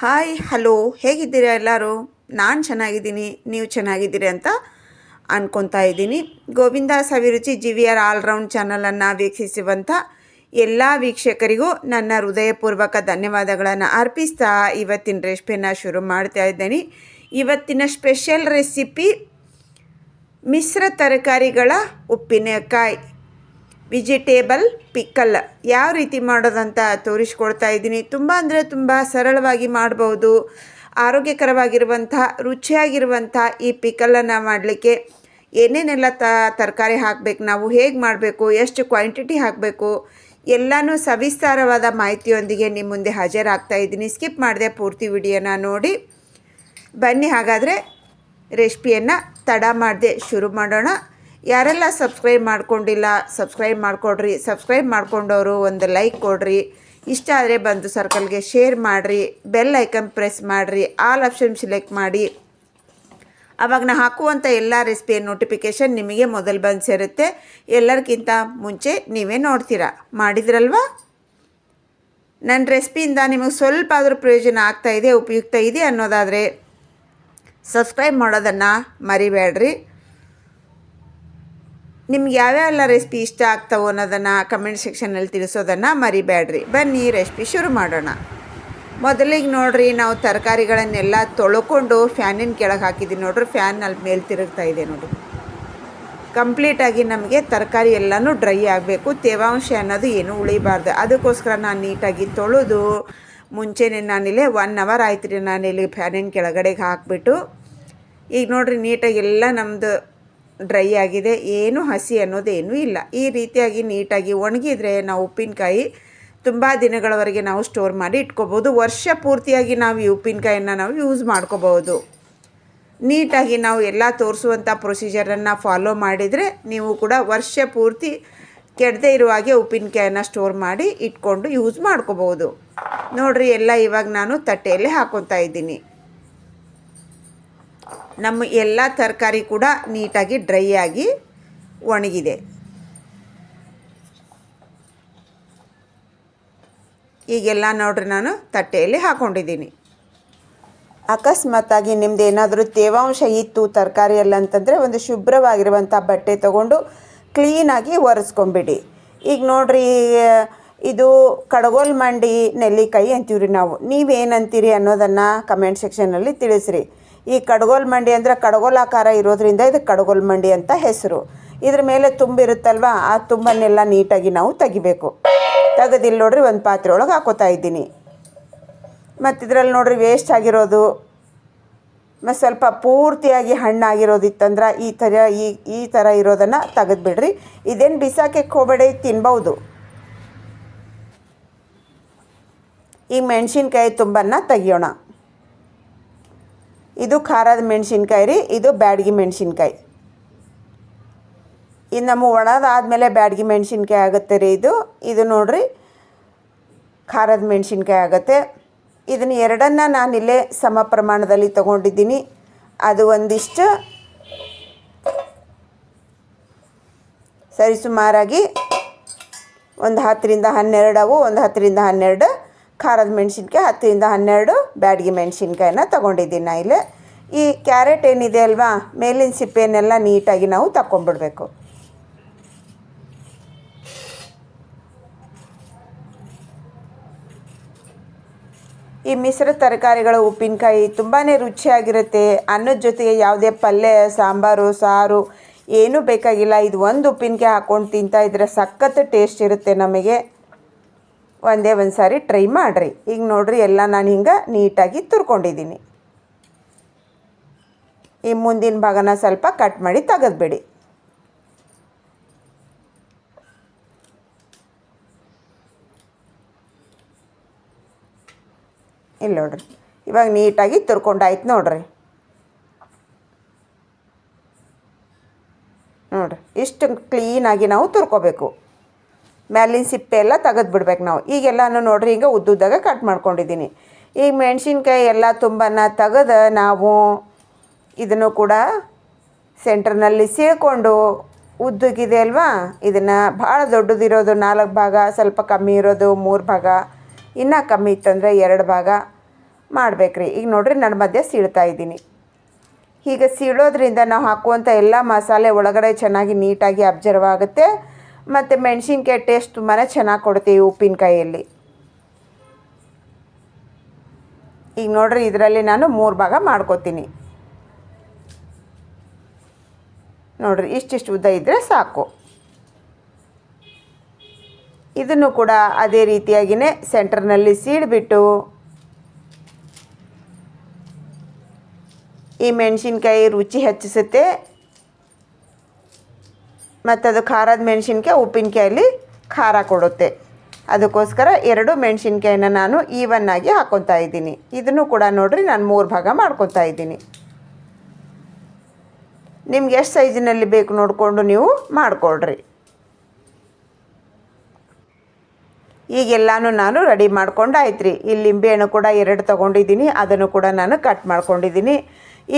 Hi hello ಹೇಗಿದ್ದೀರಾ ಎಲ್ಲರೂ? ನಾನು ಚೆನ್ನಾಗಿದ್ದೀನಿ, ನೀವು ಚೆನ್ನಾಗಿದ್ದೀರಿ ಅಂತ ಅನ್ಕೊತಾ ಇದ್ದೀನಿ. ಗೋವಿಂದ ಸವಿರುಚಿ GVR ಆಲ್ರೌಂಡ್ ಚಾನಲನ್ನು ವೀಕ್ಷಿಸುವಂಥ ಎಲ್ಲ ವೀಕ್ಷಕರಿಗೂ ನನ್ನ ಹೃದಯಪೂರ್ವಕ ಧನ್ಯವಾದಗಳನ್ನು ಅರ್ಪಿಸ್ತಾ ಇವತ್ತಿನ ರೆಸಿಪಿಯನ್ನು ಶುರು ಮಾಡ್ತಾ ಇದ್ದೀನಿ. ಇವತ್ತಿನ ಸ್ಪೆಷಲ್ ರೆಸಿಪಿ ಮಿಶ್ರ ತರಕಾರಿಗಳ ಉಪ್ಪಿನಕಾಯಿ, ವೆಜಿಟೇಬಲ್ ಪಿಕ್ಕಲ್ ಯಾವ ರೀತಿ ಮಾಡೋದಂತ ತೋರಿಸ್ಕೊಡ್ತಾ ಇದ್ದೀನಿ. ತುಂಬ ಅಂದರೆ ತುಂಬ ಸರಳವಾಗಿ ಮಾಡ್ಬೋದು. ಆರೋಗ್ಯಕರವಾಗಿರುವಂಥ ರುಚಿಯಾಗಿರುವಂಥ ಈ ಪಿಕ್ಕಲನ್ನು ಮಾಡಲಿಕ್ಕೆ ಏನೇನೆಲ್ಲ ತರಕಾರಿ ಹಾಕಬೇಕು, ನಾವು ಹೇಗೆ ಮಾಡಬೇಕು, ಎಷ್ಟು ಕ್ವಾಂಟಿಟಿ ಹಾಕಬೇಕು ಎಲ್ಲನೂ ಸವಿಸ್ತಾರವಾದ ಮಾಹಿತಿಯೊಂದಿಗೆ ನಿಮ್ಮ ಮುಂದೆ ಹಾಜರಾಗ್ತಾ ಇದ್ದೀನಿ. ಸ್ಕಿಪ್ ಮಾಡದೆ ಪೂರ್ತಿ ವಿಡಿಯೋನ ನೋಡಿ. ಬನ್ನಿ ಹಾಗಾದರೆ ರೆಸಿಪಿಯನ್ನು ತಡ ಮಾಡದೆ ಶುರು ಮಾಡೋಣ. ಯಾರೆಲ್ಲ ಸಬ್ಸ್ಕ್ರೈಬ್ ಮಾಡ್ಕೊಂಡಿಲ್ಲ ಸಬ್ಸ್ಕ್ರೈಬ್ ಮಾಡಿಕೊಡ್ರಿ. ಸಬ್ಸ್ಕ್ರೈಬ್ ಮಾಡ್ಕೊಂಡವರು ಒಂದು ಲೈಕ್ ಕೊಡ್ರಿ. ಇಷ್ಟ ಆದರೆ ಬಂದು ಸರ್ಕಲ್ಗೆ ಶೇರ್ ಮಾಡಿರಿ. ಬೆಲ್ ಐಕನ್ ಪ್ರೆಸ್ ಮಾಡಿರಿ. ಆಲ್ ಆಪ್ಷನ್ ಸೆಲೆಕ್ಟ್ ಮಾಡಿ. ಆವಾಗ ನಾ ಹಾಕುವಂಥ ಎಲ್ಲ ರೆಸಿಪಿಯ ನೋಟಿಫಿಕೇಷನ್ ನಿಮಗೆ ಮೊದಲು ಬಂದು ಸೇರುತ್ತೆ. ಎಲ್ಲರಿಗಿಂತ ಮುಂಚೆ ನೀವೇ ನೋಡ್ತೀರಾ. ಮಾಡಿದ್ರಲ್ವಾ? ನನ್ನ ರೆಸಿಪಿಯಿಂದ ನಿಮಗೆ ಸ್ವಲ್ಪ ಆದರೂ ಪ್ರಯೋಜನ ಆಗ್ತಾಯಿದೆ, ಉಪಯುಕ್ತ ಇದೆ ಅನ್ನೋದಾದರೆ ಸಬ್ಸ್ಕ್ರೈಬ್ ಮಾಡೋದನ್ನು ಮರಿಬೇಡ್ರಿ. ನಿಮ್ಗೆ ಯಾವ್ಯಾವೆಲ್ಲ ರೆಸಿಪಿ ಇಷ್ಟ ಆಗ್ತಾವೋ ಅನ್ನೋದನ್ನು ಕಮೆಂಟ್ ಸೆಕ್ಷನಲ್ಲಿ ತಿಳಿಸೋದನ್ನು ಮರಿಬೇಡ್ರಿ. ಬನ್ನಿ ರೆಸಿಪಿ ಶುರು ಮಾಡೋಣ. ಮೊದಲಿಗೆ ನೋಡಿರಿ, ನಾವು ತರಕಾರಿಗಳನ್ನೆಲ್ಲ ತೊಳ್ಕೊಂಡು ಫ್ಯಾನಿನ ಕೆಳಗೆ ಹಾಕಿದ್ದೀವಿ. ನೋಡ್ರಿ, ಫ್ಯಾನ್ ಅಲ್ಲಿ ಮೇಲೆ ತಿರುಗ್ತಾ ಇದೆ ನೋಡಿ. ಕಂಪ್ಲೀಟಾಗಿ ನಮಗೆ ತರಕಾರಿ ಎಲ್ಲನೂ ಡ್ರೈ ಆಗಬೇಕು. ತೇವಾಂಶ ಅನ್ನೋದು ಏನೂ ಉಳಿಬಾರ್ದು. ಅದಕ್ಕೋಸ್ಕರ ನಾನು ನೀಟಾಗಿ ತೊಳೆದು ಮುಂಚೆನೇ ನಾನಿಲ್ಲಿ 1 ಅವರ್ ಆಯ್ತು ರೀ ನಾನಿಲ್ಲಿ ಫ್ಯಾನಿನ ಕೆಳಗಡೆಗೆ ಹಾಕಿಬಿಟ್ಟು. ಈಗ ನೋಡಿರಿ, ನೀಟಾಗಿ ಎಲ್ಲ ನಮ್ಮದು ಡ್ರೈ ಆಗಿದೆ. ಏನು ಹಸಿ ಅನ್ನೋದೇನೂ ಇಲ್ಲ. ಈ ರೀತಿಯಾಗಿ ನೀಟಾಗಿ ಒಣಗಿದರೆ ನಾವು ಉಪ್ಪಿನಕಾಯಿ ತುಂಬ ದಿನಗಳವರೆಗೆ ನಾವು ಸ್ಟೋರ್ ಮಾಡಿ ಇಟ್ಕೋಬೋದು. ವರ್ಷ ಪೂರ್ತಿಯಾಗಿ ನಾವು ಈ ಉಪ್ಪಿನಕಾಯನ್ನು ನಾವು ಯೂಸ್ ಮಾಡ್ಕೋಬೋದು. ನೀಟಾಗಿ ನಾವು ಎಲ್ಲ ತೋರಿಸುವಂಥ ಪ್ರೊಸೀಜರನ್ನು ಫಾಲೋ ಮಾಡಿದರೆ ನೀವು ಕೂಡ ವರ್ಷ ಪೂರ್ತಿ ಕೆಡದೇ ಇರುವ ಹಾಗೆ ಉಪ್ಪಿನಕಾಯನ್ನು ಸ್ಟೋರ್ ಮಾಡಿ ಇಟ್ಕೊಂಡು ಯೂಸ್ ಮಾಡ್ಕೋಬೋದು. ನೋಡಿರಿ, ಎಲ್ಲ ಇವಾಗ ನಾನು ತಟ್ಟೆಯಲ್ಲಿ ಹಾಕ್ಕೊತಾ ಇದ್ದೀನಿ. ನಮ್ಮ ಎಲ್ಲ ತರಕಾರಿ ಕೂಡ ನೀಟಾಗಿ ಡ್ರೈ ಆಗಿ ಒಣಗಿದೆ. ಈಗೆಲ್ಲ ನೋಡ್ರಿ ನಾನು ತಟ್ಟೆಯಲ್ಲಿ ಹಾಕ್ಕೊಂಡಿದ್ದೀನಿ. ಅಕಸ್ಮಾತಾಗಿ ನಿಮ್ಮದು ಏನಾದರೂ ತೇವಾಂಶ ಇತ್ತು ತರಕಾರಿಯಲ್ಲಿ ಅಂತಂದರೆ ಒಂದು ಶುಭ್ರವಾಗಿರುವಂಥ ಬಟ್ಟೆ ತೊಗೊಂಡು ಕ್ಲೀನಾಗಿ ಒರೆಸ್ಕೊಂಬಿಡಿ. ಈಗ ನೋಡಿರಿ, ಇದು ಕಡಗೋಲ್ ಮಂಡಿ ನೆಲ್ಲಿಕಾಯಿ ಅಂತೀವ್ರಿ ನಾವು. ನೀವೇನಂತೀರಿ ಅನ್ನೋದನ್ನು ಕಮೆಂಟ್ ಸೆಕ್ಷನಲ್ಲಿ ತಿಳಿಸ್ರಿ. ಈ ಕಡಗೋಲ್ ಮಂಡಿ ಅಂದರೆ ಕಡಗೋಲಾಕಾರ ಇರೋದ್ರಿಂದ ಇದು ಕಡಗೋಲ್ ಮಂಡಿ ಅಂತ ಹೆಸರು. ಇದ್ರ ಮೇಲೆ ತುಂಬಿರುತ್ತಲ್ವ, ಆ ತುಂಬನ್ನೆಲ್ಲ ನೀಟಾಗಿ ನಾವು ತೆಗಿಬೇಕು. ತೆಗೆದಿಲ್ಲ ನೋಡ್ರಿ, ಒಂದು ಪಾತ್ರೆ ಒಳಗೆ ಹಾಕೋತಾ ಇದ್ದೀನಿ. ಮತ್ತು ಇದರಲ್ಲಿ ನೋಡ್ರಿ ವೇಸ್ಟ್ ಆಗಿರೋದು ಮತ್ತು ಸ್ವಲ್ಪ ಪೂರ್ತಿಯಾಗಿ ಹಣ್ಣಾಗಿರೋದಿತ್ತಂದ್ರೆ ಈ ಥರ ಇರೋದನ್ನು ತೆಗೆದುಬಿಡ್ರಿ. ಇದೇನು ಬಿಸಾಕಕ್ಕೆ ಹೋಗಬೇಡಿ, ತಿನ್ಬೋದು. ಈ ಮೆಣಸಿನ್ಕಾಯಿ ತುಂಬನ್ನು ತೆಗಿಯೋಣ. ಇದು ಖಾರದ ಮೆಣಸಿನ್ಕಾಯಿ ರೀ, ಇದು ಬ್ಯಾಡಗಿ ಮೆಣಸಿನ್ಕಾಯಿ. ಇದು ನಮ್ಮ ಒಣದಾದಮೇಲೆ ಬ್ಯಾಡಗಿ ಮೆಣಸಿನ್ಕಾಯಿ ಆಗುತ್ತೆ ರೀ. ಇದು ನೋಡ್ರಿ ಖಾರದ ಮೆಣಸಿನ್ಕಾಯಿ ಆಗುತ್ತೆ. ಇದನ್ನು ಎರಡನ್ನು ನಾನಿಲ್ಲೇ ಸಮ ಪ್ರಮಾಣದಲ್ಲಿ ತೊಗೊಂಡಿದ್ದೀನಿ. ಅದು ಒಂದಿಷ್ಟು ಸರಿಸುಮಾರಾಗಿ ಒಂದು 10ರಿಂದ 12 ಅವು, ಒಂದು 10ರಿಂದ 12 ಖಾರದ ಮೆಣಸಿನ್ಕಾಯಿ, 10ರಿಂದ 12 ಬ್ಯಾಡಗಿ ಮೆಣಸಿನ್ಕಾಯಿನ ತೊಗೊಂಡಿದ್ದೀನಿ ನಾ ಇಲ್ಲಿ. ಈ ಕ್ಯಾರೆಟ್ ಏನಿದೆ ಅಲ್ವಾ, ಮೇಲಿನ ಸಿಪ್ಪೆಯನ್ನೆಲ್ಲ ನೀಟಾಗಿ ನಾವು ತಗೊಂಡ್ಬಿಡ್ಬೇಕು. ಈ ಮಿಶ್ರ ತರಕಾರಿಗಳ ಉಪ್ಪಿನಕಾಯಿ ತುಂಬಾ ರುಚಿಯಾಗಿರುತ್ತೆ. ಅನ್ನದ ಜೊತೆಗೆ ಯಾವುದೇ ಪಲ್ಯ, ಸಾಂಬಾರು, ಸಾರು ಏನೂ ಬೇಕಾಗಿಲ್ಲ. ಇದು ಒಂದು ಉಪ್ಪಿನಕಾಯಿ ಹಾಕ್ಕೊಂಡು ತಿಂತಾ ಇದ್ರೆ ಸಖತ್ ಟೇಸ್ಟ್ ಇರುತ್ತೆ ನಮಗೆ. ಒಂದೇ ಒಂದು ಸಾರಿ ಟ್ರೈ ಮಾಡಿರಿ. ಈಗ ನೋಡಿರಿ, ಎಲ್ಲ ನಾನು ಹಿಂಗೆ ನೀಟಾಗಿ ತುರ್ಕೊಂಡಿದ್ದೀನಿ. ಈ ಮುಂದಿನ ಭಾಗನ ಸ್ವಲ್ಪ ಕಟ್ ಮಾಡಿ ತೆಗೆದುಬಿಡಿ. ಇಲ್ಲಿ ನೋಡ್ರಿ, ಇವಾಗ ನೀಟಾಗಿ ತುರ್ಕೊಂಡಾಯ್ತು ನೋಡ್ರಿ. ನೋಡ್ರಿ, ಇಷ್ಟು ಕ್ಲೀನಾಗಿ ನಾವು ತುರ್ಕೋಬೇಕು. ಮ್ಯಾಲಿನ ಸಿಪ್ಪೆ ಎಲ್ಲ ತೆಗೆದುಬಿಡ್ಬೇಕು ನಾವು. ಈಗೆಲ್ಲನೂ ನೋಡ್ರಿ ಹಿಂಗೆ ಉದ್ದುದ್ದಾಗ ಕಟ್ ಮಾಡ್ಕೊಂಡಿದ್ದೀನಿ. ಈಗ ಮೆಣಸಿನ್ಕಾಯಿ ಎಲ್ಲ ತುಂಬನ್ನು ತೆಗೆದು ನಾವು ಇದನ್ನು ಕೂಡ ಸೆಂಟ್ರ್ನಲ್ಲಿ ಸೀಳ್ಕೊಂಡು ಉದ್ದಗಿದೆ ಅಲ್ವಾ, ಇದನ್ನು ಭಾಳ ದೊಡ್ಡದಿರೋದು 4 ಭಾಗ, ಸ್ವಲ್ಪ ಕಮ್ಮಿ ಇರೋದು 3 ಭಾಗ, ಇನ್ನೂ ಕಮ್ಮಿ ಇತ್ತಂದರೆ 2 ಭಾಗ ಮಾಡಬೇಕ್ರಿ. ಈಗ ನೋಡಿರಿ ನಾನು ಮಧ್ಯೆ ಸೀಳ್ತಾ ಇದ್ದೀನಿ. ಹೀಗೆ ಸೀಳೋದ್ರಿಂದ ನಾವು ಹಾಕುವಂಥ ಎಲ್ಲ ಮಸಾಲೆ ಒಳಗಡೆ ಚೆನ್ನಾಗಿ ನೀಟಾಗಿ ಅಬ್ಸರ್ವ್ ಆಗುತ್ತೆ ಮತ್ತು ಮೆಣಸಿನ್ಕಾಯಿ ಟೇಸ್ಟ್ ತುಂಬಾ ಚೆನ್ನಾಗಿ ಕೊಡ್ತೀವಿ ಉಪ್ಪಿನಕಾಯಿಯಲ್ಲಿ. ಈಗ ನೋಡಿರಿ ಇದರಲ್ಲಿ ನಾನು 3 ಭಾಗ ಮಾಡ್ಕೋತೀನಿ. ನೋಡಿರಿ ಇಷ್ಟಿಷ್ಟು ಉದ್ದ ಇದ್ದರೆ ಸಾಕು. ಇದನ್ನು ಕೂಡ ಅದೇ ರೀತಿಯಾಗಿಯೇ ಸೆಂಟರ್ನಲ್ಲಿ ಸೀಳಿಬಿಟ್ಟು ಈ ಮೆಣಸಿನ್ಕಾಯಿ ರುಚಿ ಹೆಚ್ಚಿಸುತ್ತೆ ಮತ್ತು ಅದು ಖಾರದ ಮೆಣಸಿನ್ಕಾಯಿ ಉಪ್ಪಿನಕಾಯಲ್ಲಿ ಖಾರ ಕೊಡುತ್ತೆ. ಅದಕ್ಕೋಸ್ಕರ 2 ಮೆಣಸಿನ್ಕಾಯಿನ ನಾನು ಈವನ್ನಾಗಿ ಹಾಕ್ಕೊತಾ ಇದ್ದೀನಿ. ಇದನ್ನು ಕೂಡ ನೋಡಿರಿ ನಾನು 3 ಭಾಗ ಮಾಡ್ಕೊತಾ ಇದ್ದೀನಿ. ನಿಮ್ಗೆ ಎಷ್ಟು ಸೈಜಿನಲ್ಲಿ ಬೇಕು ನೋಡಿಕೊಂಡು ನೀವು ಮಾಡಿಕೊಳ್ರಿ. ಈಗೆಲ್ಲನೂ ನಾನು ರೆಡಿ ಮಾಡ್ಕೊಂಡು ಆಯ್ತು ರೀ. ಇಲ್ಲಿ ಲಿಂಬೆಹಣ್ಣು ಕೂಡ 2 ತೊಗೊಂಡಿದ್ದೀನಿ, ಅದನ್ನು ಕೂಡ ನಾನು ಕಟ್ ಮಾಡ್ಕೊಂಡಿದ್ದೀನಿ.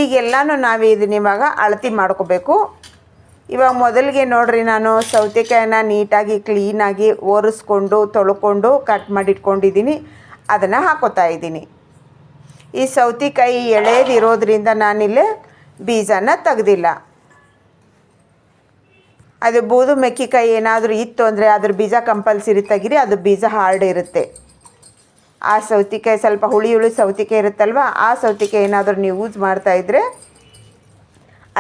ಈಗೆಲ್ಲನೂ ನಾವು ಇದನ್ನ ಇವಾಗ ಅಳತೆ ಮಾಡ್ಕೋಬೇಕು. ಇವಾಗ ಮೊದಲಿಗೆ ನೋಡಿರಿ ನಾನು ಸೌತೆಕಾಯಿನ ನೀಟಾಗಿ ಕ್ಲೀನಾಗಿ ಒರೆಸ್ಕೊಂಡು ತೊಳ್ಕೊಂಡು ಕಟ್ ಮಾಡಿ ಇಟ್ಕೊಂಡಿದ್ದೀನಿ. ಅದನ್ನು ಹಾಕೋತಾ ಇದ್ದೀನಿ. ಈ ಸೌತೆಕಾಯಿ ಎಳೆದಿರೋದ್ರಿಂದ ನಾನಿಲ್ಲಿ ಬೀಜನ ತೆಗೆದಿಲ್ಲ. ಅದು ಬೂದು ಮೆಕ್ಕೆಕಾಯಿ ಏನಾದರೂ ಇತ್ತು ಅಂದರೆ ಅದ್ರ ಬೀಜ ಕಂಪಲ್ಸರಿ ತೆಗೀರಿ, ಅದು ಬೀಜ ಹಾರ್ಡ್ ಇರುತ್ತೆ. ಆ ಸೌತೆಕಾಯಿ ಸ್ವಲ್ಪ ಹುಳಿ ಸೌತೆಕಾಯಿ ಇರುತ್ತಲ್ವ, ಆ ಸೌತೆಕಾಯಿ ಏನಾದರೂ ನೀವು ಯೂಸ್ ಮಾಡ್ತಾಯಿದ್ರೆ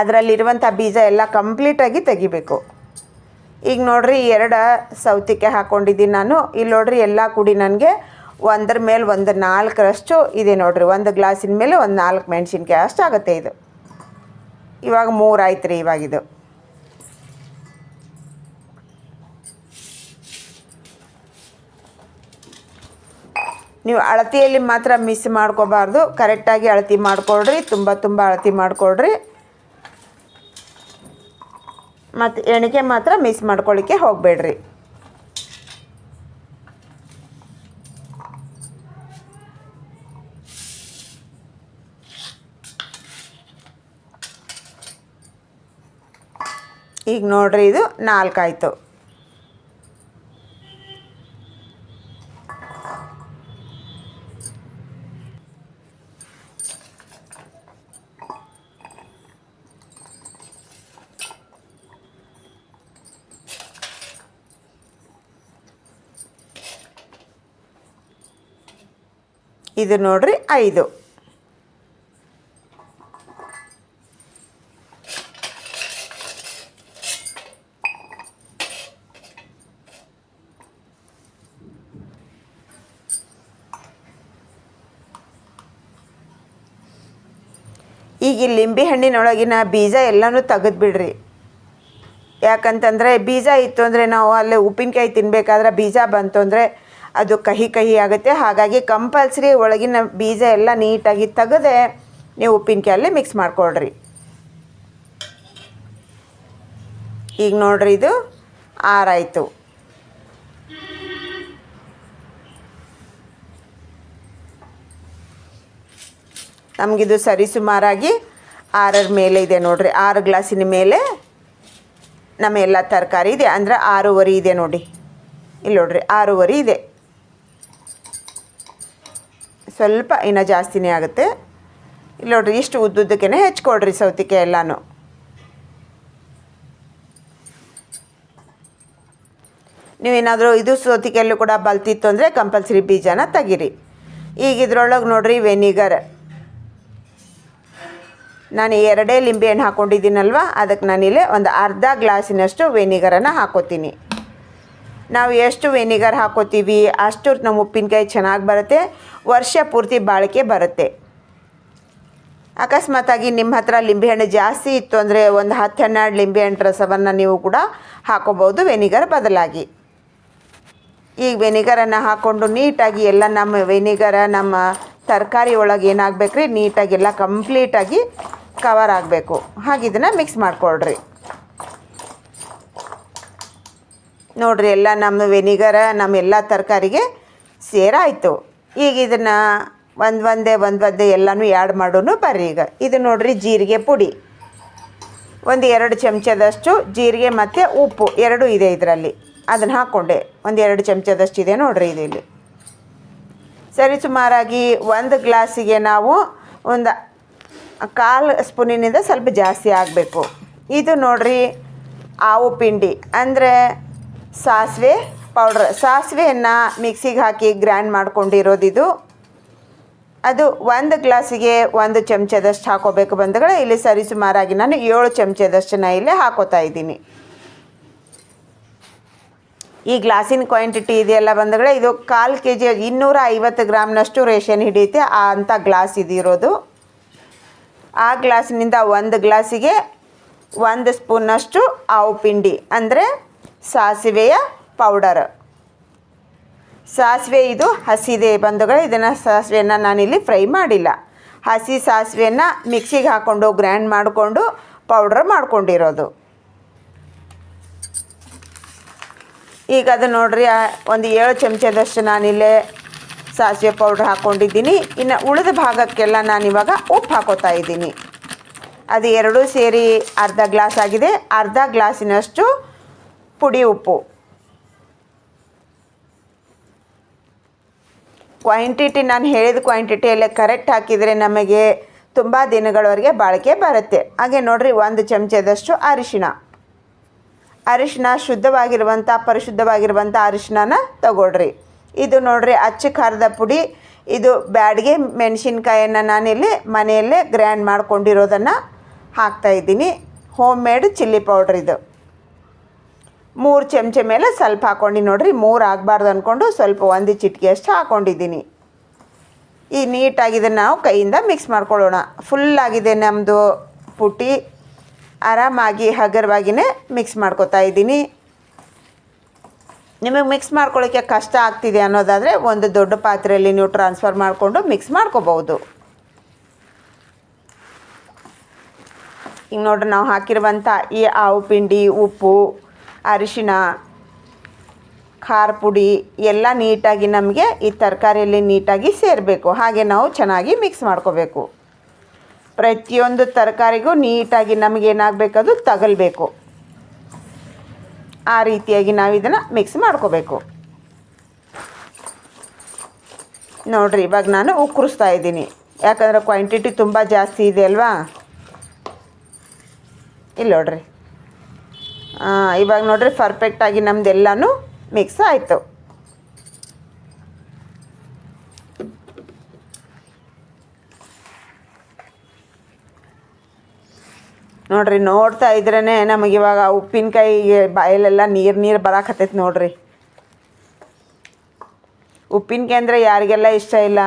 ಅದರಲ್ಲಿರುವಂಥ ಬೀಜ ಎಲ್ಲ ಕಂಪ್ಲೀಟಾಗಿ ತೆಗಿಬೇಕು. ಈಗ ನೋಡಿರಿ 2 ಸೌತೆಕಾಯಿ ಹಾಕ್ಕೊಂಡಿದ್ದೀನಿ ನಾನು. ಇಲ್ಲಿ ನೋಡಿರಿ ಎಲ್ಲ ಕೂಡಿ ನನಗೆ ಒಂದರ ಮೇಲೆ ಒಂದು 4ರಷ್ಟು ಇದೆ ನೋಡಿರಿ. 1 ಗ್ಲಾಸಿನ ಮೇಲೆ ಒಂದು 4 ಮೆಣಸಿನ್ಕಾಯಿ ಅಷ್ಟಾಗುತ್ತೆ ಇದು. ಇವಾಗ 3 ಆಯ್ತು ರೀ ಇವಾಗಿದು. ನೀವು ಅಳತೆಯಲ್ಲಿ ಮಾತ್ರ ಮಿಸ್ ಮಾಡ್ಕೋಬಾರ್ದು, ಕರೆಕ್ಟಾಗಿ ಅಳತೆ ಮಾಡಿಕೊಡ್ರಿ. ತುಂಬ ಅಳತೆ ಮಾಡಿಕೊಡ್ರಿ. ಮತ್ತು ಎಣಿಕೆ ಮಾತ್ರ ಮಿಸ್ ಮಾಡ್ಕೊಳ್ಳಿಕ್ಕೆ ಹೋಗಬೇಡ್ರಿ. ಈಗ ನೋಡಿರಿ ಇದು 4 ಆಯಿತು. ಇದು ನೋಡಿರಿ 5. ಈಗ ಈ ಲಿಂಬೆ ಹಣ್ಣಿನೊಳಗಿನ ಬೀಜ ಎಲ್ಲನೂ ತೆಗೆದುಬಿಡ್ರಿ. ಯಾಕಂತಂದರೆ ಬೀಜ ಇತ್ತು ಅಂದರೆ ನಾವು ಅಲ್ಲೇ ಉಪ್ಪಿನಕಾಯಿ ತಿನ್ನಬೇಕಾದ್ರೆ ಬೀಜ ಬಂತು ಅಂದರೆ ಅದು ಕಹಿ ಆಗುತ್ತೆ. ಹಾಗಾಗಿ ಕಂಪಲ್ಸರಿ ಒಳಗಿನ ಬೀಜ ಎಲ್ಲ ನೀಟಾಗಿ ತೆಗೆದೇ ನೀವು ಉಪ್ಪಿನಕಾಯಲ್ಲಿ ಮಿಕ್ಸ್ ಮಾಡಿಕೊಡ್ರಿ. ಈಗ ನೋಡಿರಿ ಇದು 6 ಆಯಿತು. ನಮಗಿದು ಸರಿಸುಮಾರಾಗಿ 6ರ ಮೇಲೆ ಇದೆ ನೋಡಿರಿ. 6 ಗ್ಲಾಸಿನ ಮೇಲೆ ನಮ್ಮ ಎಲ್ಲ ತರಕಾರಿ ಇದೆ. ಅಂದರೆ 6.5 ಇದೆ ನೋಡಿ. ಇಲ್ಲಿ ನೋಡಿರಿ 6.5 ಇದೆ. ಸ್ವಲ್ಪ ಇನ್ನೂ ಜಾಸ್ತಿನೇ ಆಗುತ್ತೆ. ಇಲ್ಲಿ ನೋಡಿರಿ ಇಷ್ಟು ಉದ್ದುದ್ದಕ್ಕೆ ಹೆಚ್ಕೊಡ್ರಿ ಸೌತೆಕಾಯಿ ಎಲ್ಲನೂ. ನೀವೇನಾದರೂ ಇದು ಸೌತೆಕಾಯಲ್ಲೂ ಕೂಡ ಬಲ್ತಿತ್ತು ಅಂದರೆ ಕಂಪಲ್ಸರಿ ಬೀಜನ ತೆಗೀರಿ. ಈಗ ಇದ್ರೊಳಗೆ ನೋಡಿರಿ ವೆನಿಗರ್ ನಾನು 2 ಲಿಂಬೆಹಣ್ಣು ಹಾಕ್ಕೊಂಡಿದ್ದೀನಲ್ವ, ಅದಕ್ಕೆ ನಾನಿಲ್ಲಿ ಒಂದು ಅರ್ಧ ಗ್ಲಾಸಿನಷ್ಟು ವೆನಿಗರನ್ನು ಹಾಕೋತೀನಿ. ನಾವು ಎಷ್ಟು ವೆನಿಗರ್ ಹಾಕೋತೀವಿ ಅಷ್ಟು ನಮ್ಮ ಉಪ್ಪಿನಕಾಯಿ ಚೆನ್ನಾಗಿ ಬರುತ್ತೆ, ವರ್ಷ ಪೂರ್ತಿ ಬಾಳಿಕೆ ಬರುತ್ತೆ. ಅಕಸ್ಮಾತಾಗಿ ನಿಮ್ಮ ಹತ್ರ ಲಿಂಬೆಹಣ್ಣು ಜಾಸ್ತಿ ಇತ್ತು ಅಂದರೆ ಒಂದು 10-12 ಲಿಂಬೆಹಣ್ಣು ರಸವನ್ನು ನೀವು ಕೂಡ ಹಾಕೋಬೋದು ವೆನಿಗರ್ ಬದಲಾಗಿ. ಈಗ ವೆನಿಗರನ್ನು ಹಾಕ್ಕೊಂಡು ನೀಟಾಗಿ ಎಲ್ಲ ನಮ್ಮ ವೆನಿಗರ ನಮ್ಮ ತರಕಾರಿ ಒಳಗೆ ಏನಾಗಬೇಕು ರೀ, ನೀಟಾಗಿ ಎಲ್ಲ ಕಂಪ್ಲೀಟಾಗಿ ಕವರ್ ಆಗಬೇಕು. ಹಾಗೆ ಇದನ್ನು ಮಿಕ್ಸ್ ಮಾಡಿಕೊಡ್ರಿ. ನೋಡಿರಿ ಎಲ್ಲ ನಮ್ಮ ವೆನಿಗರ ನಮ್ಮ ಎಲ್ಲ ತರಕಾರಿಗೆ ಸೇರಾಯಿತು. ಈಗ ಇದನ್ನು ಒಂದೇ ಎಲ್ಲನೂ ಆ್ಯಡ್ ಮಾಡೋನು ಬರ್ರಿ. ಈಗ ಇದು ನೋಡಿರಿ ಜೀರಿಗೆ ಪುಡಿ ಒಂದು 2 ಚಮಚದಷ್ಟು ಜೀರಿಗೆ ಮತ್ತು ಉಪ್ಪು 2 ಇದೆ ಇದರಲ್ಲಿ. ಅದನ್ನು ಹಾಕ್ಕೊಂಡೆ. ಒಂದು 2 ಚಮಚದಷ್ಟು ಇದೆ ನೋಡಿರಿ ಇದು ಇಲ್ಲಿ. ಸರಿಸುಮಾರಾಗಿ ಒಂದು ಗ್ಲಾಸಿಗೆ ನಾವು ಒಂದು 1/4 ಸ್ಪೂನಿನಿಂದ ಸ್ವಲ್ಪ ಜಾಸ್ತಿ ಆಗಬೇಕು. ಇದು ನೋಡ್ರಿ ಆವು ಪಿಂಡಿ ಅಂದರೆ ಸಾಸಿವೆ ಪೌಡ್ರ್. ಸಾಸಿವೆಯನ್ನು ಮಿಕ್ಸಿಗೆ ಹಾಕಿ ಗ್ರೈಂಡ್ ಮಾಡ್ಕೊಂಡಿರೋದಿದು. ಅದು 1 ಗ್ಲಾಸಿಗೆ 1 ಚಮಚದಷ್ಟು ಹಾಕೋಬೇಕು ಬಂಧುಗಳೇ. ಇಲ್ಲಿ ಸರಿಸುಮಾರಾಗಿ ನಾನು 7 ಚಮಚದಷ್ಟನ್ನು ಇಲ್ಲೇ ಹಾಕೋತಾ ಇದ್ದೀನಿ. ಈ ಗ್ಲಾಸಿನ ಕ್ವಾಂಟಿಟಿ ಇದೆಯಲ್ಲ ಬಂಧುಗಳೇ, ಇದು 1/4 kg 250 ಗ್ರಾಮ್ನಷ್ಟು ರೇಷನ್ ಹಿಡಿಯುತ್ತೆ ಅಂಥ ಗ್ಲಾಸ್ ಇದಿರೋದು. ಆ ಗ್ಲಾಸಿನಿಂದ 1 ಗ್ಲಾಸಿಗೆ 1 ಸ್ಪೂನ್ನಷ್ಟು ಆವು ಪಿಂಡಿ ಅಂದರೆ ಸಾಸಿವೆಯ ಪೌಡರ್. ಸಾಸಿವೆ ಇದು ಹಸಿದೆ ಬಂಧುಗಳೇ. ಇದನ್ನು ಸಾಸಿವೆಯನ್ನು ನಾನಿಲ್ಲಿ ಫ್ರೈ ಮಾಡಿಲ್ಲ. ಹಸಿ ಸಾಸಿವೆಯನ್ನು ಮಿಕ್ಸಿಗೆ ಹಾಕ್ಕೊಂಡು ಗ್ರೈಂಡ್ ಮಾಡಿಕೊಂಡು ಪೌಡ್ರ್ ಮಾಡ್ಕೊಂಡಿರೋದು. ಈಗ ಅದು ನೋಡ್ರಿ ಒಂದು 7 ಚಮಚದಷ್ಟು ನಾನಿಲ್ಲೇ ಸಾಸಿವೆ ಪೌಡ್ರ್ ಹಾಕ್ಕೊಂಡಿದ್ದೀನಿ. ಇನ್ನು ಉಳಿದ ಭಾಗಕ್ಕೆಲ್ಲ ನಾನಿವಾಗ ಉಪ್ಪು ಹಾಕೋತಾ ಇದ್ದೀನಿ. ಅದು ಎರಡೂ ಸೇರಿ ಅರ್ಧ ಗ್ಲಾಸ್ ಆಗಿದೆ. ಅರ್ಧ ಗ್ಲಾಸಿನಷ್ಟು ಪುಡಿ ಉಪ್ಪು. ಕ್ವಾಂಟಿಟಿ ನಾನು ಹೇಳಿದ ಕ್ವಾಂಟಿಟಿಯಲ್ಲೇ ಕರೆಕ್ಟ್ ಹಾಕಿದರೆ ನಮಗೆ ತುಂಬ ದಿನಗಳವರೆಗೆ ಬಾಳಿಕೆ ಬರುತ್ತೆ. ಹಾಗೆ ನೋಡಿರಿ 1 ಚಮಚದಷ್ಟು ಅರಿಶಿನ ಶುದ್ಧವಾಗಿರುವಂಥ ಪರಿಶುದ್ಧವಾಗಿರುವಂಥ ಅರಿಶಿನ ತಗೊಳ್ರಿ. ಇದು ನೋಡಿರಿ ಅಚ್ಚ ಖಾರದ ಪುಡಿ. ಇದು ಬ್ಯಾಡಿಗೆ ಮೆಣಸಿನ್ಕಾಯನ್ನು ನಾನಿಲ್ಲಿ ಮನೆಯಲ್ಲೇ ಗ್ರೈಂಡ್ ಮಾಡ್ಕೊಂಡಿರೋದನ್ನು ಹಾಕ್ತಾಯಿದ್ದೀನಿ. ಹೋಮ್ ಮೇಡ್ ಚಿಲ್ಲಿ ಪೌಡ್ರ್ ಇದು. 3 ಚಮಚ ಮೇಲೆ ಸ್ವಲ್ಪ ಹಾಕ್ಕೊಂಡು ನೋಡಿರಿ, 3 ಆಗಬಾರ್ದು ಅಂದ್ಕೊಂಡು ಸ್ವಲ್ಪ 1 ಚಿಟಿಕೆ ಅಷ್ಟು ಹಾಕ್ಕೊಂಡಿದ್ದೀನಿ. ಈ ನೀಟಾಗಿ ಇದನ್ನು ನಾವು ಕೈಯಿಂದ ಮಿಕ್ಸ್ ಮಾಡ್ಕೊಳ್ಳೋಣ. ಫುಲ್ಲಾಗಿದೆ ನಮ್ಮದು ಪುಟ್ಟಿ. ಆರಾಮಾಗಿ ಹಗುರವಾಗಿಯೇ ಮಿಕ್ಸ್ ಮಾಡ್ಕೊತಾ ಇದ್ದೀನಿ. ನಿಮಗೆ ಮಿಕ್ಸ್ ಮಾಡ್ಕೊಳ್ಳೋಕ್ಕೆ ಕಷ್ಟ ಆಗ್ತಿದೆ ಅನ್ನೋದಾದರೆ ಒಂದು ದೊಡ್ಡ ಪಾತ್ರೆಯಲ್ಲಿ ನೀವು ಟ್ರಾನ್ಸ್ಫರ್ ಮಾಡಿಕೊಂಡು ಮಿಕ್ಸ್ ಮಾಡ್ಕೋಬೋದು. ಈಗ ನೋಡ್ರಿ ನಾವು ಹಾಕಿರುವಂಥ ಈ ಆವು ಪಿಂಡಿ, ಉಪ್ಪು, ಅರಿಶಿನ, ಖಾರ ಪುಡಿ ಎಲ್ಲ ನೀಟಾಗಿ ನಮಗೆ ಈ ತರಕಾರಿಯಲ್ಲಿ ನೀಟಾಗಿ ಸೇರಬೇಕು. ಹಾಗೆ ನಾವು ಚೆನ್ನಾಗಿ ಮಿಕ್ಸ್ ಮಾಡ್ಕೋಬೇಕು. ಪ್ರತಿಯೊಂದು ತರಕಾರಿಗೂ ನೀಟಾಗಿ ನಮಗೇನಾಗಬೇಕದು ತಗಲಬೇಕು. ಆ ರೀತಿಯಾಗಿ ನಾವು ಇದನ್ನು ಮಿಕ್ಸ್ ಮಾಡ್ಕೋಬೇಕು. ನೋಡಿರಿ ಇವಾಗ ನಾನು ಉಕ್ಕರಿಸ್ತಾ ಇದ್ದೀನಿ. ಯಾಕಂದರೆ ಕ್ವಾಂಟಿಟಿ ತುಂಬ ಜಾಸ್ತಿ ಇದೆ ಅಲ್ವಾ. ಇಲ್ಲಿ ನೋಡ್ರಿ, ಇವಾಗ ನೋಡ್ರಿ ಪರ್ಫೆಕ್ಟಾಗಿ ನಮ್ಮದೆಲ್ಲನೂ ಮಿಕ್ಸ್ ಆಯಿತು. ನೋಡಿರಿ ನೋಡ್ತಾ ಇದ್ರೇ ನಮಗಿವಾಗ ಉಪ್ಪಿನಕಾಯಿಗೆ ಬಾಯಲ್ಲೆಲ್ಲ ನೀರು ಬರಾಕತ್ತೈತೆ ನೋಡಿರಿ. ಉಪ್ಪಿನಕಾಯಿ ಅಂದರೆ ಯಾರಿಗೆಲ್ಲ ಇಷ್ಟ ಇಲ್ಲ.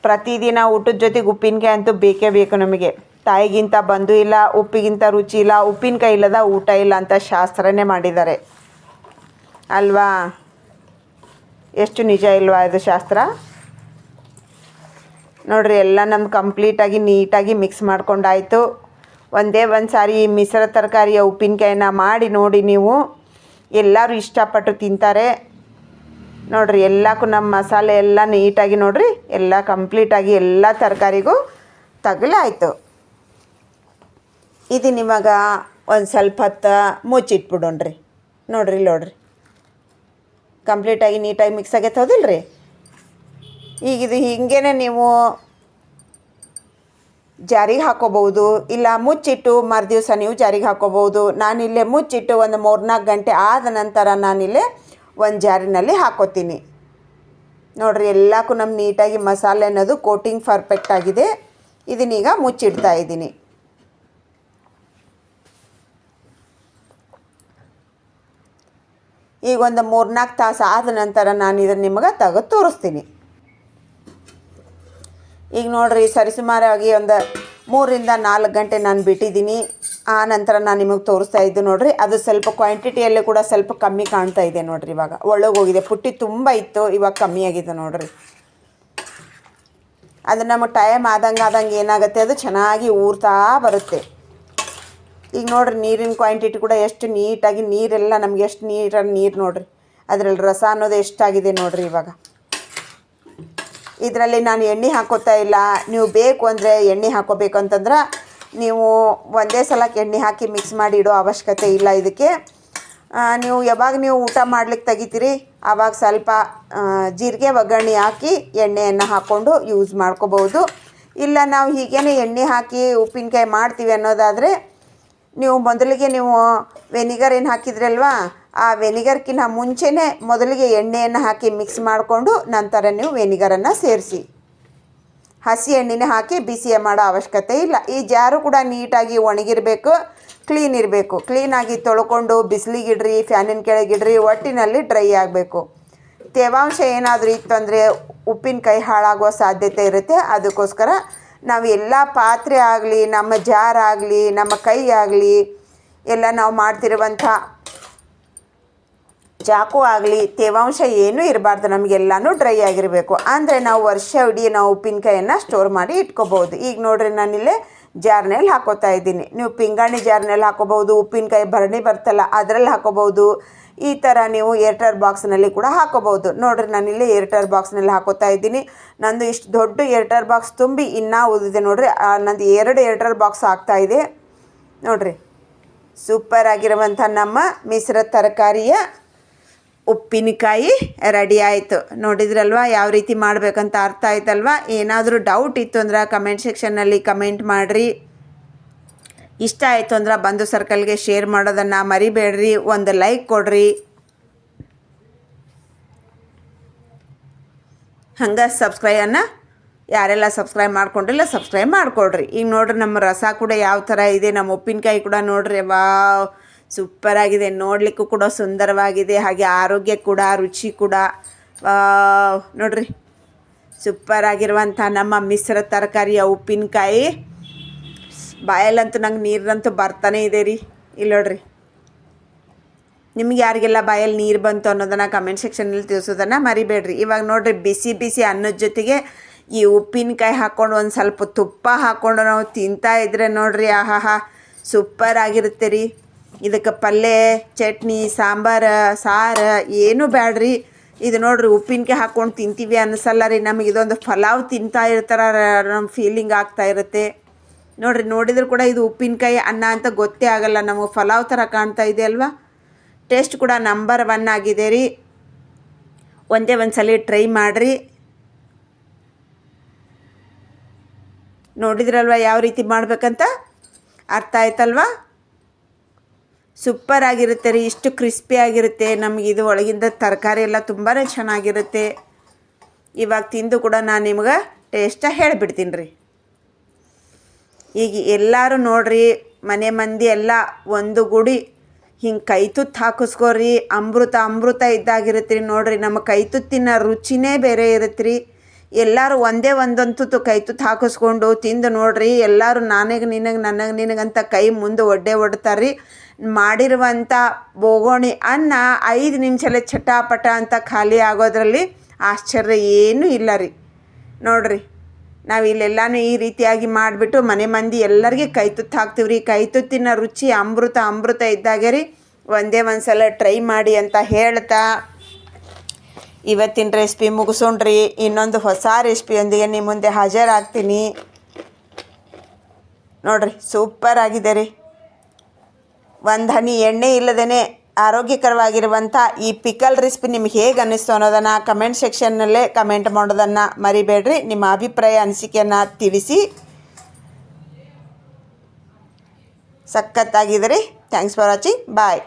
ಪ್ರತಿದಿನ ಊಟದ ಜೊತೆಗೆ ಉಪ್ಪಿನಕಾಯಿ ಅಂತೂ ಬೇಕೇ ಬೇಕು ನಮಗೆ. ತಾಯಿಗಿಂತ ಬಂಧು ಇಲ್ಲ, ಉಪ್ಪಿಗಿಂತ ರುಚಿ ಇಲ್ಲ, ಉಪ್ಪಿನಕಾಯಿ ಇಲ್ಲದ ಊಟ ಇಲ್ಲ ಅಂತ ಶಾಸ್ತ್ರನೇ ಮಾಡಿದ್ದಾರೆ ಅಲ್ವಾ. ಎಷ್ಟು ನಿಜ ಇಲ್ವಾ ಇದು ಶಾಸ್ತ್ರ. ನೋಡಿರಿ ಎಲ್ಲ ನಮ್ದು ಕಂಪ್ಲೀಟಾಗಿ ನೀಟಾಗಿ ಮಿಕ್ಸ್ ಮಾಡ್ಕೊಂಡಾಯಿತು. ಒಂದೇ ಒಂದು ಸಾರಿ ಈ ಮಿಶ್ರ ತರಕಾರಿಯ ಉಪ್ಪಿನಕಾಯಿನ ಮಾಡಿ ನೋಡಿ ನೀವು. ಎಲ್ಲರೂ ಇಷ್ಟಪಟ್ಟು ತಿಂತಾರೆ. ನೋಡಿರಿ ಎಲ್ಲಕ್ಕೂ ನಮ್ಮ ಮಸಾಲೆ ಎಲ್ಲ ನೀಟಾಗಿ ನೋಡಿರಿ ಎಲ್ಲ ಕಂಪ್ಲೀಟಾಗಿ ಎಲ್ಲ ತರಕಾರಿಗೂ ತಗಲಾಯಿತು. ಇದು ನಿಮಗೆ ಒಂದು ಸ್ವಲ್ಪ ಹೊತ್ತು ಮುಚ್ಚಿಟ್ಬಿಡೋಣ್ರಿ. ನೋಡಿರಿ ಕಂಪ್ಲೀಟಾಗಿ ನೀಟಾಗಿ ಮಿಕ್ಸ್ ಆಗೈತೆ ಹೌದಿಲ್ಲ ರೀ. ಈಗ ಇದು ಹಿಂಗೇ ನೀವು ಜಾರಿಗೆ ಹಾಕೋಬೋದು, ಇಲ್ಲ ಮುಚ್ಚಿಟ್ಟು ಮರುದಿವಸ ನೀವು ಜಾರಿಗೆ ಹಾಕೋಬೋದು. ನಾನಿಲ್ಲೇ ಮುಚ್ಚಿಟ್ಟು ಒಂದು 3-4 ಗಂಟೆ ಆದ ನಂತರ ನಾನಿಲ್ಲೇ ಒಂದು ಜಾರಿನಲ್ಲಿ ಹಾಕೋತೀನಿ. ನೋಡಿರಿ ಎಲ್ಲಕ್ಕೂ ನಮ್ಮ ನೀಟಾಗಿ ಮಸಾಲೆ ಅನ್ನೋದು ಕೋಟಿಂಗ್ ಪರ್ಫೆಕ್ಟ್ ಆಗಿದೆ. ಇದನ್ನೀಗ ಮುಚ್ಚಿಡ್ತಾ ಇದ್ದೀನಿ. ಈಗ ಒಂದು 3-4 ತಾಸು ಆದ ನಂತರ ನಾನು ಇದನ್ನು ನಿಮಗೆ ತೆಗೆದು ತೋರಿಸ್ತೀನಿ. ಈಗ ನೋಡಿರಿ ಸರಿಸುಮಾರಾಗಿ ಒಂದು 3-4 ಗಂಟೆ ನಾನು ಬಿಟ್ಟಿದ್ದೀನಿ. ಆ ನಂತರ ನಾನು ನಿಮಗೆ ತೋರಿಸ್ತಾ ಇದ್ದು ನೋಡಿರಿ, ಅದು ಸ್ವಲ್ಪ ಕ್ವಾಂಟಿಟಿಯಲ್ಲೂ ಕೂಡ ಸ್ವಲ್ಪ ಕಮ್ಮಿ ಕಾಣ್ತಾ ಇದೆ ನೋಡಿರಿ. ಇವಾಗ ಒಳಗೋಗಿದೆ, ಪುಟ್ಟಿ ತುಂಬ ಇತ್ತು, ಇವಾಗ ಕಮ್ಮಿ ಆಗಿದೆ ನೋಡಿರಿ. ಅದು ನಮಗೆ ಟೈಮ್ ಆದಂಗೆ ಏನಾಗುತ್ತೆ, ಅದು ಚೆನ್ನಾಗಿ ಊರ್ತಾ ಬರುತ್ತೆ. ಈಗ ನೋಡಿರಿ ನೀರಿನ ಕ್ವಾಂಟಿಟಿ ಕೂಡ ಎಷ್ಟು ನೀಟಾಗಿ, ನೀರೆಲ್ಲ ನಮಗೆ ಎಷ್ಟು ನೀರು ನೋಡಿರಿ, ಅದರಲ್ಲಿ ರಸ ಅನ್ನೋದು ಎಷ್ಟಾಗಿದೆ ನೋಡಿರಿ. ಇವಾಗ ಇದರಲ್ಲಿ ನಾನು ಎಣ್ಣೆ ಹಾಕೋತಾ ಇಲ್ಲ. ನೀವು ಬೇಕು ಅಂದರೆ ಎಣ್ಣೆ ಹಾಕೋಬೇಕು ಅಂತಂದ್ರೆ ನೀವು ಒಂದೇ ಸಲಕ್ಕೆ ಎಣ್ಣೆ ಹಾಕಿ ಮಿಕ್ಸ್ ಮಾಡಿ ಇಡೋ ಅವಶ್ಯಕತೆ ಇಲ್ಲ ಇದಕ್ಕೆ. ನೀವು ಯಾವಾಗ ನೀವು ಊಟ ಮಾಡ್ಲಿಕ್ಕೆ ತೆಗಿತೀರಿ ಆವಾಗ ಸ್ವಲ್ಪ ಜೀರಿಗೆ ಒಗ್ಗರಣೆ ಹಾಕಿ ಎಣ್ಣೆಯನ್ನು ಹಾಕ್ಕೊಂಡು ಯೂಸ್ ಮಾಡ್ಕೋಬೋದು. ಇಲ್ಲ ನಾವು ಹೀಗೇ ಎಣ್ಣೆ ಹಾಕಿ ಉಪ್ಪಿನಕಾಯಿ ಮಾಡ್ತೀವಿ ಅನ್ನೋದಾದರೆ ನೀವು ಮೊದಲಿಗೆ ನೀವು ವೆನಿಗರ್ ಏನು ಹಾಕಿದ್ರಲ್ವಾ, ಆ ವೆನಿಗರ್ಕಿಂತ ಮುಂಚೆನೇ ಮೊದಲಿಗೆ ಎಣ್ಣೆಯನ್ನು ಹಾಕಿ ಮಿಕ್ಸ್ ಮಾಡಿಕೊಂಡು ನಂತರ ನೀವು ವೆನಿಗರನ್ನು ಸೇರಿಸಿ. ಹಸಿ ಎಣ್ಣೆನೇ ಹಾಕಿ ಬಿಸಿ ಮಾಡೋ ಅವಶ್ಯಕತೆ ಇಲ್ಲ. ಈ ಜಾರು ಕೂಡ ನೀಟಾಗಿ ಒಣಗಿರಬೇಕು, ಕ್ಲೀನ್ ಇರಬೇಕು. ಕ್ಲೀನಾಗಿ ತೊಳ್ಕೊಂಡು ಬಿಸಿಲಿಗಿಡ್ರಿ, ಫ್ಯಾನಿನ ಕೆಳಗಿಡ್ರಿ, ಒಟ್ಟಿನಲ್ಲಿ ಡ್ರೈ ಆಗಬೇಕು. ತೇವಾಂಶ ಏನಾದರೂ ಇತ್ತು ಅಂದರೆ ಉಪ್ಪಿನಕಾಯಿ ಹಾಳಾಗುವ ಸಾಧ್ಯತೆ ಇರುತ್ತೆ. ಅದಕ್ಕೋಸ್ಕರ ನಾವು ಎಲ್ಲ ಪಾತ್ರೆ ಆಗಲಿ, ನಮ್ಮ ಜಾರ್ ಆಗಲಿ, ನಮ್ಮ ಕೈ ಆಗಲಿ, ಎಲ್ಲ ನಾವು ಮಾಡ್ತಿರುವಂಥ ಚಾಕು ಆಗಲಿ ತೇವಾಂಶ ಏನೂ ಇರಬಾರ್ದು. ನಮಗೆಲ್ಲನೂ ಡ್ರೈ ಆಗಿರಬೇಕು. ಅಂದರೆ ನಾವು ವರ್ಷ ಇಡೀ ನಾವು ಉಪ್ಪಿನಕಾಯನ್ನು ಸ್ಟೋರ್ ಮಾಡಿ ಇಟ್ಕೋಬೋದು. ಈಗ ನೋಡಿರಿ, ನಾನಿಲ್ಲೇ ಜಾರ್ನಲ್ಲಿ ಹಾಕೋತಾ ಇದ್ದೀನಿ. ನೀವು ಪಿಂಗಾಣಿ ಜಾರ್ನಲ್ಲಿ ಹಾಕೋಬೋದು, ಉಪ್ಪಿನಕಾಯಿ ಭರಣಿ ಬರ್ತಲ್ಲ ಅದರಲ್ಲಿ ಹಾಕೋಬೋದು. ಈ ಥರ ನೀವು ಏರ್ಟರ್ ಬಾಕ್ಸ್ನಲ್ಲಿ ಕೂಡ ಹಾಕೋಬೋದು. ನೋಡಿರಿ, ನಾನಿಲ್ಲಿ ಏರ್ಟರ್ ಬಾಕ್ಸ್ನಲ್ಲಿ ಹಾಕೋತಾ ಇದ್ದೀನಿ. ನಂದು ಇಷ್ಟು ದೊಡ್ಡ ಏರ್ಟರ್ ಬಾಕ್ಸ್ ತುಂಬಿ ಇನ್ನೂ ಉಳಿದಿದೆ ನೋಡಿರಿ. ನಂದು 2 ಏರ್ಟರ್ ಬಾಕ್ಸ್ ಆಗ್ತಾಯಿದೆ ನೋಡಿರಿ. ಸೂಪರ್ ಆಗಿರುವಂಥ ನಮ್ಮ ಮಿಶ್ರ ತರಕಾರಿಯ ಉಪ್ಪಿನಕಾಯಿ ರೆಡಿ ಆಯಿತು. ನೋಡಿದ್ರಲ್ವ ಯಾವ ರೀತಿ ಮಾಡಬೇಕಂತ ಅರ್ಥ ಆಯ್ತಲ್ವ. ಏನಾದರೂ ಡೌಟ್ ಇತ್ತು ಅಂದ್ರೆ ಕಮೆಂಟ್ ಸೆಕ್ಷನ್ನಲ್ಲಿ ಕಮೆಂಟ್ ಮಾಡಿರಿ. ಇಷ್ಟ ಆಯಿತು ಅಂದ್ರೆ ಬಂಧು ಸರ್ಕಲ್ಗೆ ಶೇರ್ ಮಾಡೋದನ್ನು ಮರಿಬೇಡ್ರಿ. ಒಂದು ಲೈಕ್ ಕೊಡ್ರಿ. ಹಂಗೆ ಸಬ್ಸ್ಕ್ರೈಬನ್ನು ಯಾರೆಲ್ಲ ಸಬ್ಸ್ಕ್ರೈಬ್ ಮಾಡ್ಕೊಂಡಿಲ್ಲ ಸಬ್ಸ್ಕ್ರೈಬ್ ಮಾಡಿಕೊಡ್ರಿ. ಈಗ ನೋಡ್ರಿ, ನಮ್ಮ ರಸ ಕೂಡ ಯಾವ ಥರ ಇದೆ, ನಮ್ಮ ಉಪ್ಪಿನಕಾಯಿ ಕೂಡ ನೋಡ್ರಿ, ವಾವ್ ಸೂಪರಾಗಿದೆ. ನೋಡಲಿಕ್ಕೂ ಕೂಡ ಸುಂದರವಾಗಿದೆ, ಹಾಗೆ ಆರೋಗ್ಯ ಕೂಡ, ರುಚಿ ಕೂಡ ನೋಡ್ರಿ. ಸೂಪರಾಗಿರುವಂಥ ನಮ್ಮ ಮಿಶ್ರ ತರಕಾರಿಯ ಉಪ್ಪಿನಕಾಯಿ. ಬಾಯಲ್ಲಂತೂ ನಂಗೆ ನೀರಂತೂ ಬರ್ತಾನೆ ಇದೆ ರೀ. ಇಲ್ಲಿ ನೋಡ್ರಿ, ನಿಮ್ಗೆ ಯಾರಿಗೆಲ್ಲ ಬಾಯಲ್ಲಿ ನೀರು ಬಂತು ಅನ್ನೋದನ್ನು ಕಮೆಂಟ್ ಸೆಕ್ಷನಲ್ಲಿ ತಿಳಿಸೋದನ್ನು ಮರಿಬೇಡ್ರಿ. ಇವಾಗ ನೋಡ್ರಿ, ಬಿಸಿ ಬಿಸಿ ಅನ್ನದ ಜೊತೆಗೆ ಈ ಉಪ್ಪಿನಕಾಯಿ ಹಾಕ್ಕೊಂಡು ಒಂದು ಸ್ವಲ್ಪ ತುಪ್ಪ ಹಾಕ್ಕೊಂಡು ನಾವು ತಿಂತಾ ಇದ್ರೆ ನೋಡ್ರಿ, ಆಹಾಹಾ ಸೂಪರ್ ಆಗಿರುತ್ತೆ ರೀ. ಇದಕ್ಕೆ ಪಲ್ಯ, ಚಟ್ನಿ, ಸಾಂಬಾರು, ಸಾರು ಏನೂ ಬೇಡ್ರಿ. ಇದು ನೋಡ್ರಿ, ಉಪ್ಪಿನಕಾಯಿ ಹಾಕ್ಕೊಂಡು ತಿಂತೀವಿ ಅನ್ನಿಸಲ್ಲ ರೀ. ನಮಗೆ ಇದೊಂದು ಪಲಾವ್ ತಿಂತಾ ಇರ್ತಾರ ನಮ್ಮ ಫೀಲಿಂಗ್ ಆಗ್ತಾ ಇರುತ್ತೆ ನೋಡ್ರಿ. ನೋಡಿದ್ರು ಕೂಡ ಇದು ಉಪ್ಪಿನಕಾಯಿ ಅನ್ನ ಅಂತ ಗೊತ್ತೇ ಆಗಲ್ಲ, ನಮಗೆ ಪಲಾವ್ ಥರ ಕಾಣ್ತಾ ಇದೆ ಅಲ್ವಾ. ಟೇಸ್ಟ್ ಕೂಡ ನಂಬರ್ 1 ಆಗಿದೆ ರೀ. ಒಂದೇ ಒಂದು ಸಲ ಟ್ರೈ ಮಾಡಿರಿ. ನೋಡಿದ್ರಲ್ವ ಯಾವ ರೀತಿ ಮಾಡಬೇಕಂತ ಅರ್ಥ ಆಯ್ತಲ್ವಾ. ಸೂಪರ್ ಆಗಿರುತ್ತೆ ರೀ. ಇಷ್ಟು ಕ್ರಿಸ್ಪಿ ಆಗಿರುತ್ತೆ. ನಮಗೆ ಇದು ಒಳಗಿಂದ ತರಕಾರಿ ಎಲ್ಲ ತುಂಬಾ ಚೆನ್ನಾಗಿರುತ್ತೆ. ಇವಾಗ ತಿಂದು ಕೂಡ ನಾನು ನಿಮ್ಗೆ ಟೇಸ್ಟ ಹೇಳಿಬಿಡ್ತೀನಿ ರೀ. ಈಗ ಎಲ್ಲರೂ ನೋಡ್ರಿ, ಮನೆ ಮಂದಿ ಎಲ್ಲ ಒಂದು ಗುಡಿ ಹಿಂಗೆ ಕೈ ತುತ್ತು ಹಾಕಿಸ್ಕೋರಿ. ಅಮೃತ ಇದ್ದಾಗಿರುತ್ತೆ ರೀ. ನೋಡಿರಿ, ನಮ್ಮ ಕೈ ತುತ್ತಿನ ರುಚಿನೇ ಬೇರೆ ಇರುತ್ತೆ ರೀ. ಎಲ್ಲರೂ ಒಂದೇ ಒಂದೊಂದು ತುತ್ತು ಕೈ ತುತ್ತು ಹಾಕಿಸ್ಕೊಂಡು ತಿಂದು ನೋಡ್ರಿ. ಎಲ್ಲರೂ ನನಗೆ ನಿನಗಂತ ಕೈ ಮುಂದೆ ಒಡ್ತಾರೆ ರೀ. ಮಾಡಿರುವಂಥ ಬೋಗೋಣಿ ಅನ್ನ 5 ನಿಮಿಷಲ್ಲೇ ಚಟಾಪಟ ಅಂತ ಖಾಲಿ ಆಗೋದ್ರಲ್ಲಿ ಆಶ್ಚರ್ಯ ಏನೂ ಇಲ್ಲ ರೀ. ನೋಡ್ರಿ, ನಾವು ಇಲ್ಲೆಲ್ಲನೂ ಈ ರೀತಿಯಾಗಿ ಮಾಡಿಬಿಟ್ಟು ಮನೆ ಮಂದಿ ಎಲ್ಲರಿಗೆ ಕೈ ತುತ್ತು ಹಾಕ್ತೀವಿ ರೀ. ಕೈ ತುತ್ತಿನ ರುಚಿ ಅಮೃತ ಇದ್ದಾಗೆ ರೀ. ಒಂದೇ ಒಂದು ಸಲ ಟ್ರೈ ಮಾಡಿ ಅಂತ ಹೇಳ್ತಾ ಇವತ್ತಿನ ರೆಸಿಪಿ ಮುಗಿಸೋಣ್ರಿ. ಇನ್ನೊಂದು ಹೊಸ ರೆಸಿಪಿಯೊಂದಿಗೆ ನಿಮ್ಮ ಮುಂದೆ ಹಾಜರಾಗ್ತೀನಿ. ನೋಡ್ರಿ, ಸೂಪರ್ ಆಗಿದೆ ರೀ. ಒಂದು ಹನಿ ಎಣ್ಣೆ ಇಲ್ಲದೇ ಆರೋಗ್ಯಕರವಾಗಿರುವಂಥ ಈ ಪಿಕಲ್ ರೆಸಿಪಿ ನಿಮ್ಗೆ ಹೇಗೆ ಅನ್ನಿಸ್ತು ಅನ್ನೋದನ್ನು ಕಮೆಂಟ್ ಸೆಕ್ಷನ್ನಲ್ಲೇ ಕಮೆಂಟ್ ಮಾಡೋದನ್ನು ಮರಿಬೇಡ್ರಿ. ನಿಮ್ಮ ಅಭಿಪ್ರಾಯ ಅನಿಸಿಕೆಯನ್ನು ತಿಳಿಸಿ. ಸಖತ್ತಾಗಿದೆ ರೀ. Thanks for watching. ಬಾಯ್.